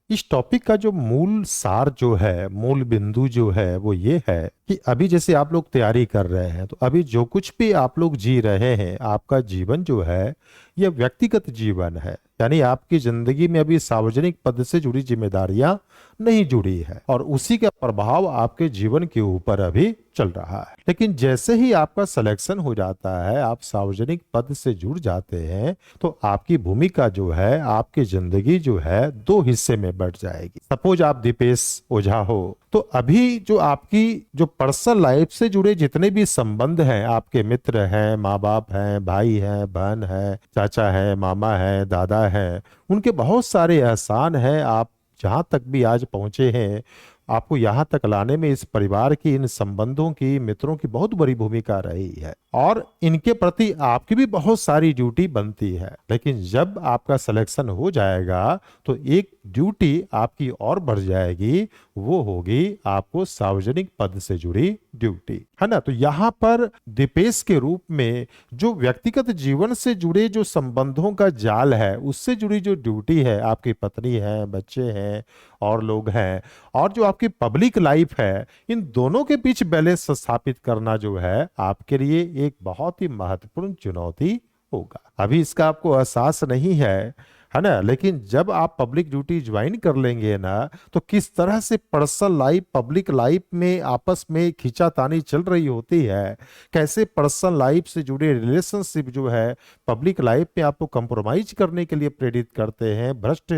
इस टॉपिक का जो मूल सार जो है, मूल बिंदु जो है वो ये है कि अभी जैसे आप लोग तैयारी कर रहे हैं, तो अभी जो कुछ भी आप लोग जी रहे हैं, आपका जीवन जो है यह व्यक्तिगत जीवन है। यानी आपकी जिंदगी में अभी सार्वजनिक पद से जुड़ी जिम्मेदारियां नहीं जुड़ी है और उसी का प्रभाव आपके जीवन के ऊपर अभी चल रहा है। लेकिन जैसे ही आपका सिलेक्शन हो जाता है, आप सार्वजनिक पद से जुड़ जाते हैं, तो आपकी भूमिका जो है, आपकी जिंदगी जो है दो हिस्से में बट जाएगी। सपोज आप दीपेश ओझा हो, तो अभी जो आपकी जो पर्सनल लाइफ से जुड़े जितने भी संबंध हैं, आपके मित्र हैं, माँ बाप हैं, भाई हैं, बहन है, चाचा है, मामा है, दादा है, उनके बहुत सारे एहसान हैं। आप जहां तक भी आज पहुंचे हैं, आपको यहां तक लाने में इस परिवार की, इन संबंधों की, मित्रों की बहुत बड़ी भूमिका रही है और इनके प्रति आपकी भी बहुत सारी ड्यूटी बनती है। लेकिन जब आपका सिलेक्शन हो जाएगा तो एक ड्यूटी आपकी और बढ़ जाएगी, वो होगी आपको सार्वजनिक पद से जुड़ी ड्यूटी, है ना। तो यहाँ पर दीपेश के रूप में जो व्यक्तिगत जीवन से जुड़े जो संबंधों का जाल है, उससे जुड़ी जो ड्यूटी है, आपकी पत्नी है, बच्चे हैं और लोग हैं, और जो आपकी पब्लिक लाइफ है, इन दोनों के बीच बैलेंस स्थापित करना जो है आपके लिए एक बहुत ही महत्वपूर्ण चुनौती होगा। अभी इसका आपको एहसास नहीं है ना। लेकिन जब आप पब्लिक ड्यूटी ज्वाइन कर लेंगे ना, तो किस तरह से पर्सनल लाइफ पब्लिक लाइफ में आपस में खींचातानी चल रही होती है, कैसे पर्सनल लाइफ से जुड़े रिलेशनशिप जो है पब्लिक लाइफ में आपको कंप्रोमाइज करने के लिए प्रेरित करते हैं, भ्रष्ट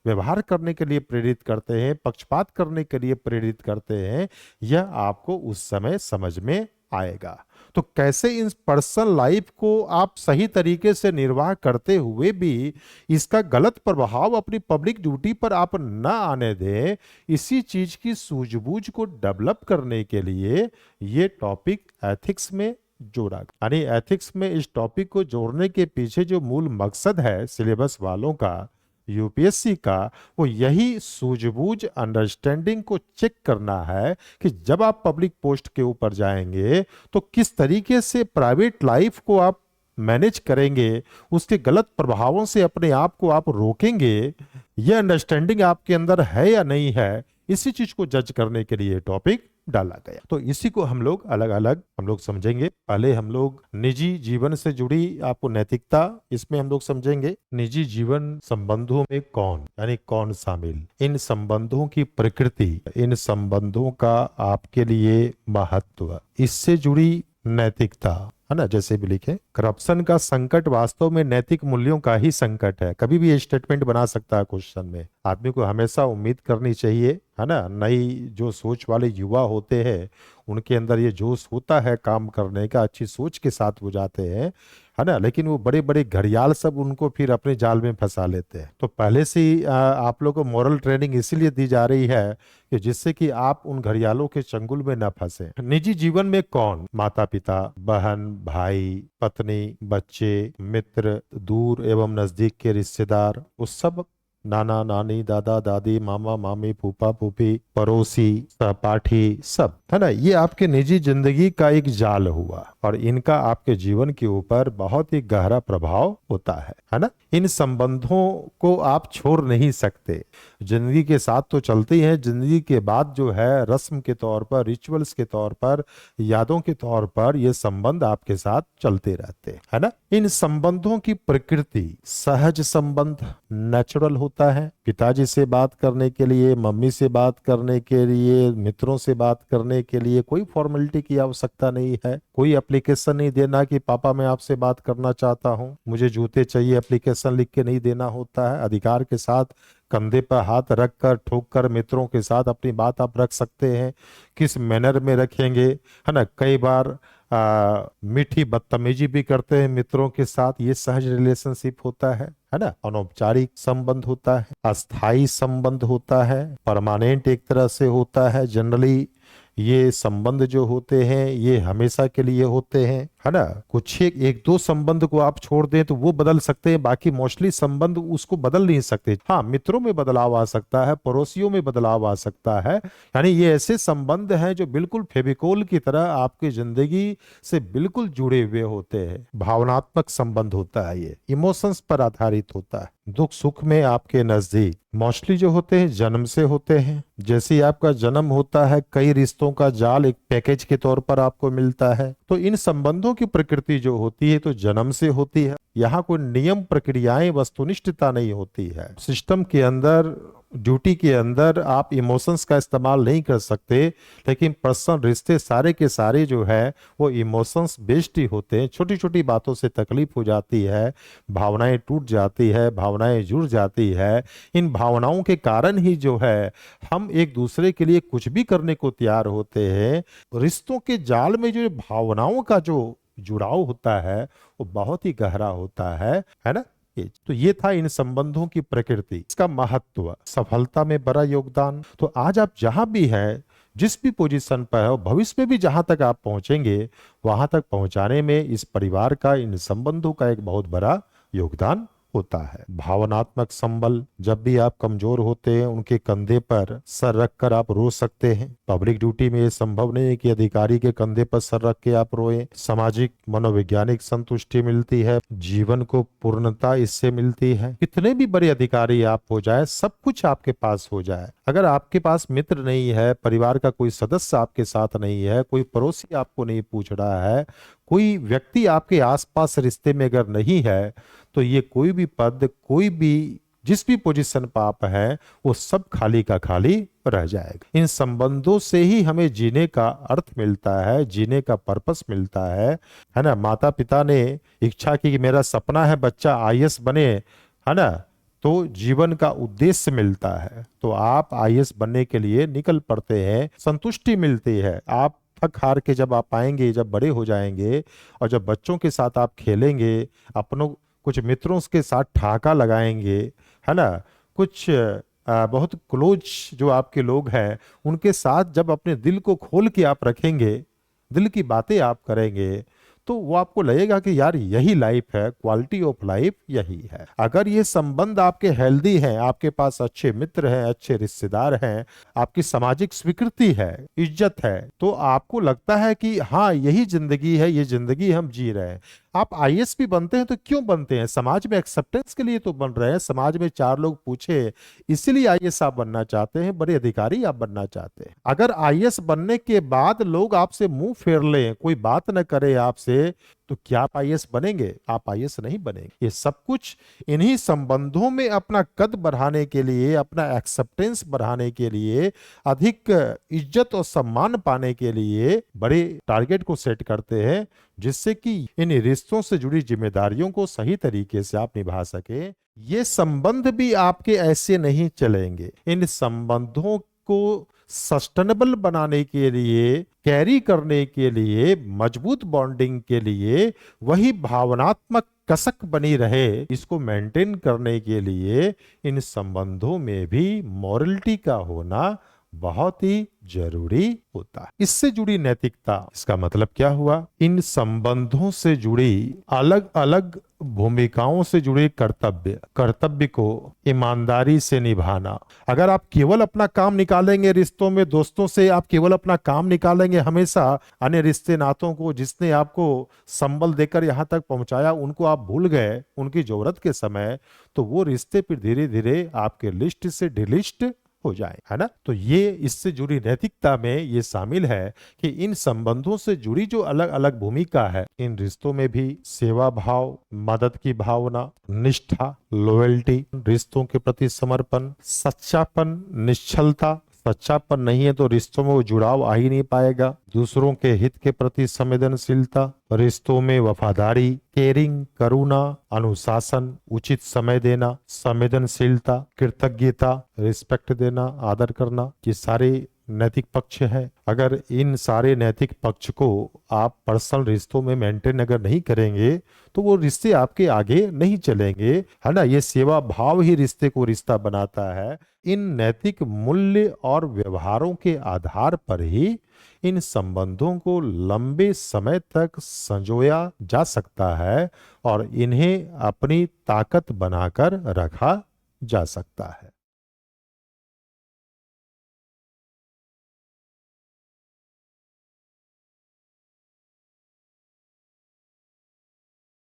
व्यवहार करने के लिए प्रेरित करते हैं, पक्षपात करने के लिए प्रेरित करते हैं, यह आपको उस समय समझ में आएगा। तो कैसे इन पर्सनल लाइफ को आप सही तरीके से निर्वाह करते हुए भी इसका गलत प्रभाव अपनी पब्लिक ड्यूटी पर आप न आने दें, इसी चीज की सूझबूझ को डेवलप करने के लिए ये टॉपिक एथिक्स में जोड़ा। यानी एथिक्स में इस टॉपिक को जोड़ने के पीछे जो मूल मकसद है सिलेबस वालों का, यूपीएससी का, वो यही सूझबूझ अंडरस्टैंडिंग को चेक करना है कि जब आप पब्लिक पोस्ट के ऊपर जाएंगे तो किस तरीके से प्राइवेट लाइफ को आप मैनेज करेंगे, उसके गलत प्रभावों से अपने आप को आप रोकेंगे, यह अंडरस्टैंडिंग आपके अंदर है या नहीं है, इसी चीज को जज करने के लिए टॉपिक डाला गया। तो इसी को हम लोग अलग अलग समझेंगे। पहले हम लोग निजी जीवन से जुड़ी आपको नैतिकता, इसमें हम लोग समझेंगे निजी जीवन संबंधों में कौन, यानी कौन शामिल, इन संबंधों की प्रकृति, इन संबंधों का आपके लिए महत्व, इससे जुड़ी नैतिकता, है ना। जैसे भी लिखे, करप्शन का संकट वास्तव में नैतिक मूल्यों का ही संकट है। कभी भी ये स्टेटमेंट बना सकता है क्वेश्चन में। आदमी को हमेशा उम्मीद करनी चाहिए, है ना। नई जो सोच वाले युवा होते हैं, उनके अंदर ये जोश होता है काम करने का, अच्छी सोच के साथ वो जाते हैं, है ना। लेकिन वो बड़े बड़े घड़ियाल सब उनको फिर अपने जाल में फंसा लेते हैं। तो पहले से ही आप लोग को मॉरल ट्रेनिंग इसीलिए दी जा रही है कि जिससे कि आप उन घड़ियालों के चंगुल में न फंसे। निजी जीवन में कौन, माता पिता, बहन, भाई, पत्नी, बच्चे, मित्र, दूर एवं नजदीक के रिश्तेदार, उस सब, नाना नानी, दादा दादी, मामा मामी, फूफा फूफी, पड़ोसी, सहपाठी, सब, है ना। ये आपके निजी जिंदगी का एक जाल हुआ और इनका आपके जीवन के ऊपर बहुत ही गहरा प्रभाव होता है ना। इन संबंधों को आप छोड़ नहीं सकते। जिंदगी के साथ तो चलते हैं, जिंदगी के बाद जो है रस्म के तौर पर, रिचुअल्स के तौर पर, यादों के तौर पर ये संबंध आपके साथ चलते रहते हैं, है ना। इन संबंधों की प्रकृति सहज संबंध, नेचुरल होता है। पिताजी से बात करने के लिए, मम्मी से बात करने के लिए, मित्रों से बात करने के लिए कोई फॉर्मेलिटी की आवश्यकता नहीं है। कोई एप्लीकेशन नहीं देना कि पापा मैं आपसे बात करना चाहता हूं, मुझे जूते चाहिए, एप्लीकेशन लिख के नहीं देना होता है। अधिकार के साथ कंधे पर हाथ रख कर, ठोक कर मित्रों के साथ अपनी बात आप रख सकते हैं। किस मैनर में रखेंगे, है ना। कई बार मीठी बदतमीजी भी करते हैं मित्रों के साथ, ये सहज रिलेशनशिप होता है ना। अनौपचारिक संबंध होता है, अस्थाई संबंध होता है, परमानेंट एक तरह से होता है। जनरली ये संबंध जो होते हैं ये हमेशा के लिए होते हैं, है ना। कुछ एक एक दो संबंध को आप छोड़ दें तो वो बदल सकते हैं, बाकी मोस्टली संबंध उसको बदल नहीं सकते। हाँ, मित्रों में बदलाव आ सकता है, पड़ोसियों में बदलाव आ सकता है, यानी ये ऐसे संबंध हैं जो बिल्कुल फेविकोल की तरह आपकी जिंदगी से बिल्कुल जुड़े हुए होते हैं। भावनात्मक संबंध होता है, ये इमोशंस पर आधारित होता है। दुख सुख में आपके नजदीक मोस्टली जो होते हैं जन्म से होते हैं। जैसे ही आपका जन्म होता है, कई रिश्तों का जाल एक पैकेज के तौर पर आपको मिलता है। तो इन संबंधों की प्रकृति जो होती है तो जन्म से होती है। यहाँ कोई नियम प्रक्रियाएं वस्तुनिष्ठता नहीं होती है। सिस्टम के अंदर, ड्यूटी के अंदर आप इमोशंस का इस्तेमाल नहीं कर सकते, लेकिन पर्सनल रिश्ते सारे के सारे जो है वो इमोशंस बेस्ड ही होते हैं। छोटी छोटी बातों से तकलीफ हो जाती है, भावनाएं टूट जाती है, भावनाएं जुड़ जाती है। इन भावनाओं के कारण ही जो है हम एक दूसरे के लिए कुछ भी करने को तैयार होते हैं। रिश्तों के जाल में जो भावनाओं का जो जुड़ाव होता है वो बहुत ही गहरा होता है ना। तो ये था इन संबंधों की प्रकृति, इसका महत्व, सफलता में बड़ा योगदान। तो आज आप जहां भी हैं, जिस भी पोजीशन पर है, भविष्य में भी जहां तक आप पहुंचेंगे, वहां तक पहुंचाने में इस परिवार का, इन संबंधों का एक बहुत बड़ा योगदान होता है। भावनात्मक संबल, जब भी आप कमजोर होते हैं उनके कंधे पर सर रखकर आप रो सकते हैं। पब्लिक ड्यूटी में ये संभव नहीं है कि अधिकारी के कंधे पर सर रख के आप रोएं। सामाजिक मनोवैज्ञानिक संतुष्टि मिलती है, जीवन को पूर्णता इससे मिलती है। कितने भी बड़े अधिकारी आप हो जाए, सब कुछ आपके पास हो जाए, अगर आपके पास मित्र नहीं है, परिवार का कोई सदस्य आपके साथ नहीं है, कोई पड़ोसी आपको नहीं पूछ रहा है, कोई व्यक्ति आपके आसपास रिश्ते में अगर नहीं है, तो ये कोई भी पद, कोई भी जिस भी पोजीशन पर आप हैं, वो सब खाली का खाली रह जाएगा। इन संबंधों से ही हमें जीने का अर्थ मिलता है, जीने का पर्पस मिलता है ना। माता पिता ने इच्छा की कि मेरा सपना है बच्चा आईएएस बने, है ना, तो जीवन का उद्देश्य मिलता है। तो आप आईएएस बनने के लिए निकल पड़ते हैं, संतुष्टि मिलती है। आप थक हार के जब आप आएंगे, जब बड़े हो जाएंगे और जब बच्चों के साथ आप खेलेंगे, अपनों कुछ मित्रों के साथ ठहाका लगाएंगे, है ना, कुछ बहुत क्लोज जो आपके लोग हैं उनके साथ जब अपने दिल को खोल के आप रखेंगे, दिल की बातें आप करेंगे, तो वो आपको लगेगा कि यार यही लाइफ है, क्वालिटी ऑफ लाइफ यही है। अगर ये संबंध आपके हेल्दी हैं, आपके पास अच्छे मित्र हैं, अच्छे रिश्तेदार हैं, आपकी सामाजिक स्वीकृति है, इज्जत है, तो आपको लगता है कि हाँ यही जिंदगी है, ये जिंदगी हम जी रहे हैं। आप आईएएस भी बनते हैं तो क्यों बनते हैं? समाज में एक्सेप्टेंस के लिए तो बन रहे हैं, समाज में चार लोग पूछे इसीलिए आईएएस आप बनना चाहते हैं, बड़े अधिकारी आप बनना चाहते हैं। अगर आईएएस बनने के बाद लोग आपसे मुंह फेर लें, कोई बात न करे आपसे, तो क्या आप आईएएस बनेंगे? आप आईएएस नहीं बनेंगे। ये सब कुछ इन्हीं संबंधों में अपना कद बढ़ाने के लिए, अपना एक्सेप्टेंस बढ़ाने के लिए, अधिक इज्जत और सम्मान पाने के लिए बड़े टारगेट को सेट करते हैं, जिससे कि इन रिश्तों से जुड़ी जिम्मेदारियों को सही तरीके से आप निभा सके। ये संबंध भी आपके ऐसे नहीं चलेंगे। इन संबंधों को सस्टेनेबल बनाने के लिए, कैरी करने के लिए, मजबूत बॉन्डिंग के लिए, वही भावनात्मक कसक बनी रहे, इसको मेंटेन करने के लिए इन संबंधों में भी मॉरलिटी का होना बहुत ही जरूरी होता है। इससे जुड़ी नैतिकता, इसका मतलब क्या हुआ? इन संबंधों से जुड़ी अलग अलग भूमिकाओं से जुड़े कर्तव्य को ईमानदारी से निभाना। अगर आप केवल अपना काम निकालेंगे रिश्तों में, दोस्तों से आप केवल अपना काम निकालेंगे हमेशा, अन्य रिश्ते नातों को, जिसने आपको संबल देकर यहाँ तक पहुंचाया, उनको आप भूल गए उनकी जरूरत के समय, तो वो रिश्ते फिर धीरे धीरे आपके लिस्ट से डिलिस्ट हो जाए, है ना। तो ये इससे जुड़ी नैतिकता में ये शामिल है कि इन संबंधों से जुड़ी जो अलग अलग भूमिका है, इन रिश्तों में भी सेवा भाव, मदद की भावना, निष्ठा, लॉयल्टी, रिश्तों के प्रति समर्पण, सच्चापन, निश्चलता। सच्चापन नहीं है तो रिश्तों में वो जुड़ाव आ ही नहीं पाएगा। दूसरों के हित के प्रति संवेदनशीलता, रिश्तों में वफादारी, केयरिंग, करुणा, अनुशासन, उचित समय देना, संवेदनशीलता, कृतज्ञता, रिस्पेक्ट देना, आदर करना, ये सारे नैतिक पक्ष है। अगर इन सारे नैतिक पक्ष को आप पर्सनल रिश्तों में मेंटेन अगर नहीं करेंगे, तो वो रिश्ते आपके आगे नहीं चलेंगे, है ना। ये सेवा भाव ही रिश्ते को रिश्ता बनाता है। इन नैतिक मूल्य और व्यवहारों के आधार पर ही इन संबंधों को लंबे समय तक संजोया जा सकता है और इन्हें अपनी ताकत बनाकर रखा जा सकता है।